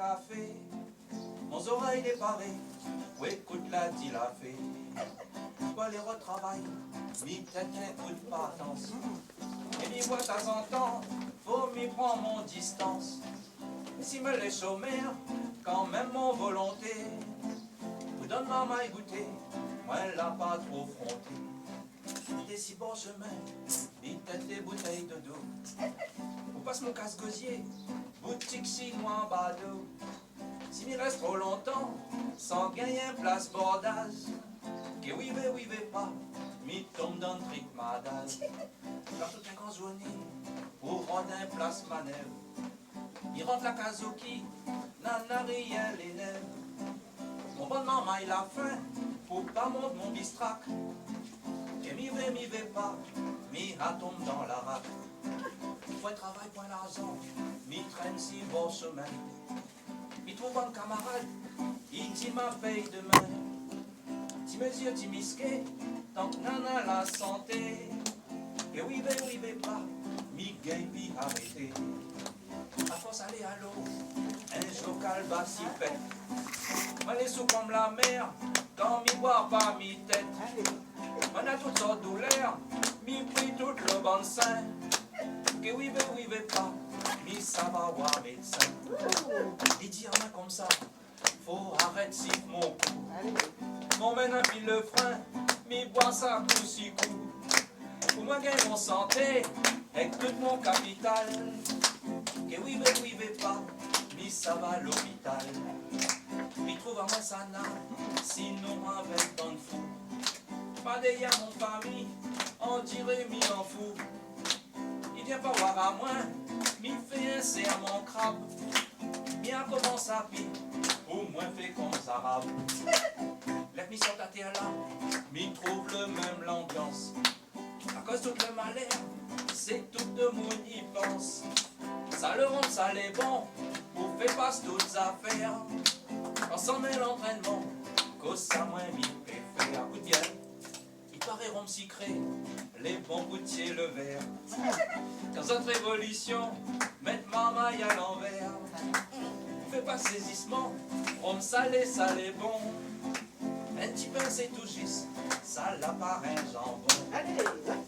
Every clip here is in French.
café, mon oreille déparée, ou écoute la dit la fée. Je dois aller retravailler, mi tête n'écoute pas attention. Et m'y voit de temps en temps, faut m'y prendre mon distance. Mais si me les chômeurs, quand même mon volonté, vous donne ma maille goûter, moi elle l'a pas trop fronté. Des si bons chemins, mi tête des bouteilles de dos. Où passe mon casse-gosier, boutique chinois en bas d'eau. Si m'y reste trop longtemps, sans gagner place bordage, que oui pas, m'y tombe dans le trick madage. Dans tout un grand journée, pour rendre un place manèvre, il rentre la kazoki, nana rien les lèvres. Mon bonnement maille la fin, pour pas monter mon bistrac. Et m'y vais pas, m'y tombe dans la raque. Point travail, point l'argent, m'y traîne si bon chemin. M'y trouve un camarade, il dit ma paye demain. Ti mesure, ti misqué, tant que nana la santé. Et oui pas, m'y gagne, m'y arrêter. À force aller à l'eau, un jocal bas si pète. Moi les sous comme la mer, quand m'y boire pas mi tête. On a toutes sortes de douleurs, m'y pris toute le bon sein. Que oui pas, m'y ça va voir médecin. Il dit en main comme ça, faut arrêter si mon cou. M'en mène un pile le frein, m'y boire ça coup si coup. Pour moi gagner mon santé, avec tout mon capital. Que oui pas, m'y ça va à l'hôpital. M'y trouve à moi ça n'a, sinon avec dans le fou. Pas d'ayant mon famille, on dirait m'y en fout. Il vient pas voir à moi, m'y fait un c'est à mon crabe. Bien commence à pied, au moins fait comme arabe. La mission à terre là, m'y trouve le même l'ambiance. À cause de tout le malheur, c'est tout de monde y pense. Ça le rend, ça l'est bon, pour faire passe toutes affaires. Quand s'en met l'entraînement, cause ça moins m'y fait faire. Un coup de bière, il paraît rond sucré, les bons goûtiers le verre. Dans notre révolution, mettre ma maille à l'envers. Fais pas saisissement, rhum salé, ça l'est bon. Un petit pain c'est tout juste, ça l'apparaît jambon.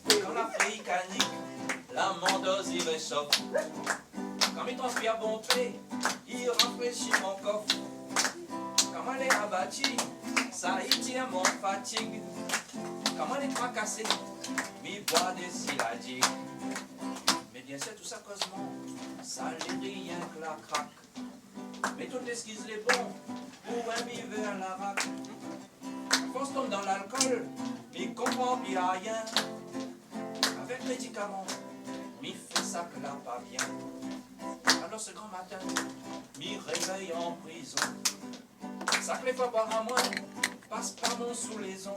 Quand l'Afrique canique, la mendeuse y réchauffe. Quand il transpire bon pied, il rafraîchit mon coffre. Quand elle est abattue, ça y tient mon fatigue. Quand elle est tracassée, m'y boit des siladiques. Mais bien sûr tout ça causement, ça les rien que la craque. Mais tout esquisse les bons, pour un mi vers la raque. Quand on tombe dans l'alcool, m'y comprend bien rien. Avec médicaments, m'y fait ça que là pas bien. Alors ce grand matin, m'y réveille en prison. Ça que les fois boire à moi, passe par mon sous les ongles.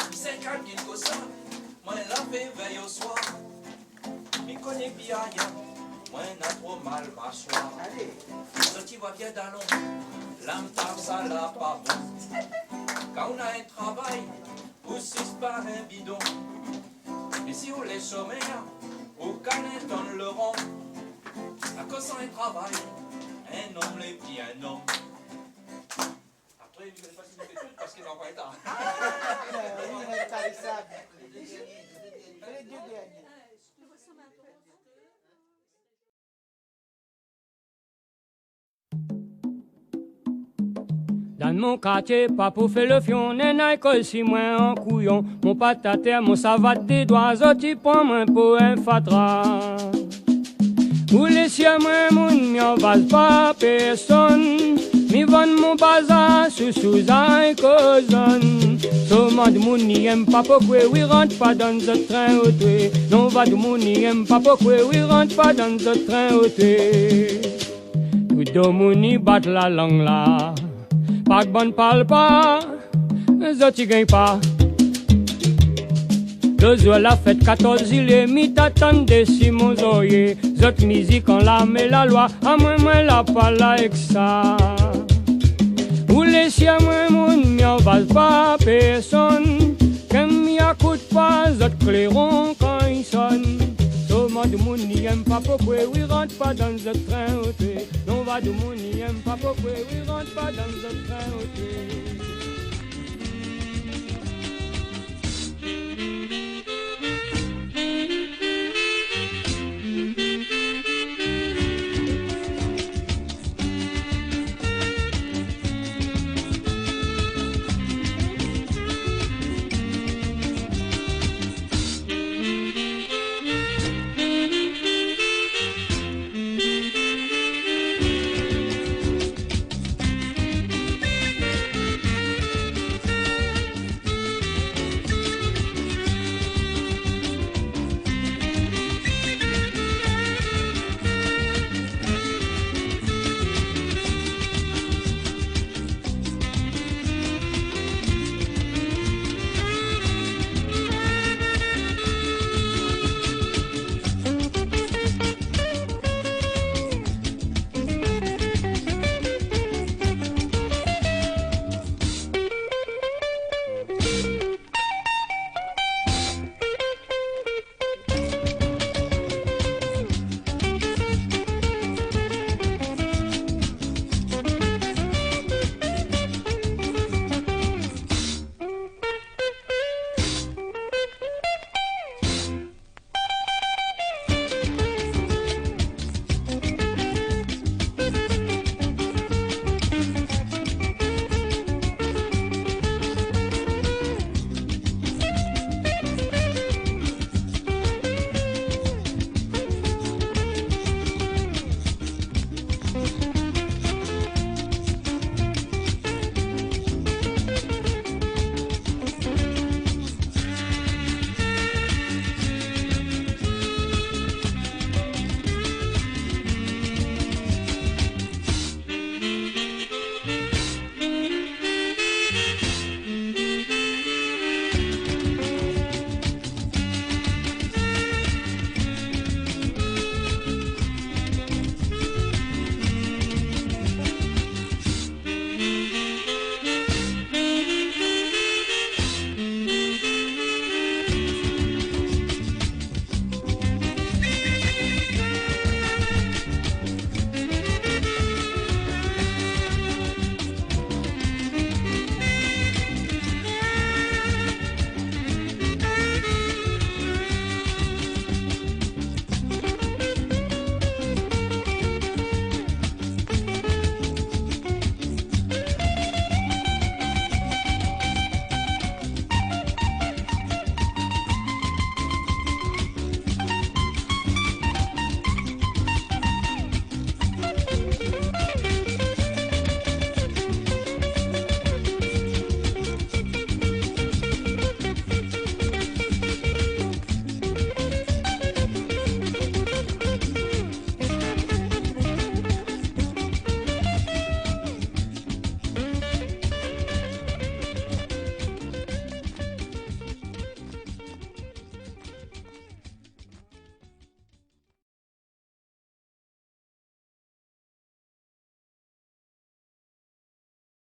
M'y sait calquer que ça, moi la fait veille au soir. M'y connaît bien rien, moi n'a trop mal mâchoire. Ce qui voit bien d'allons, l'âme par ça l'a pas bon. Quand on a un travail, ou si par un bidon. Mais si on les chômeurs, ou canette donne le rond. À cause sans un travail, un homme les pieds un homme. Après, il ne fallait pas s'y mettre tout parce qu'il n'a pas été. Il est tarissable. Les deux derniers. Dans mon quartier, pas pour faire le fion, n'est école si moins en couillon. Mon patate, mon savate des doigts, tu prends moins pour un fatra. Ou les siens, moi, moun, mi en vase pas personne. Mi vend mon bazar, sous un causon. Tout le monde, moun, n'y aime pas pourquoi, oui, rentre pas dans ce train auto. Non, va de moun, n'y aime pas pourquoi, oui, rentre pas dans ce train auto. Tout le monde, y bat la langue là. Pas que bon parle pas, zoti gagne pas. Deux jours la fête 14 il est mis t'attendez Simon Zoye. Zot musique en la met la loi, à moi la pas là avec ça. Ou les siens moi moun m'y en vase pas personne. Comme m'y écoute pas, zot clairon quand il sonne. Tout le monde moun n'y n'y aime pas pourquoi, oui, rentre pas dans le train, ok. Non, va de mon n'y aime pas pourquoi, oui, rentre pas dans le train, ok.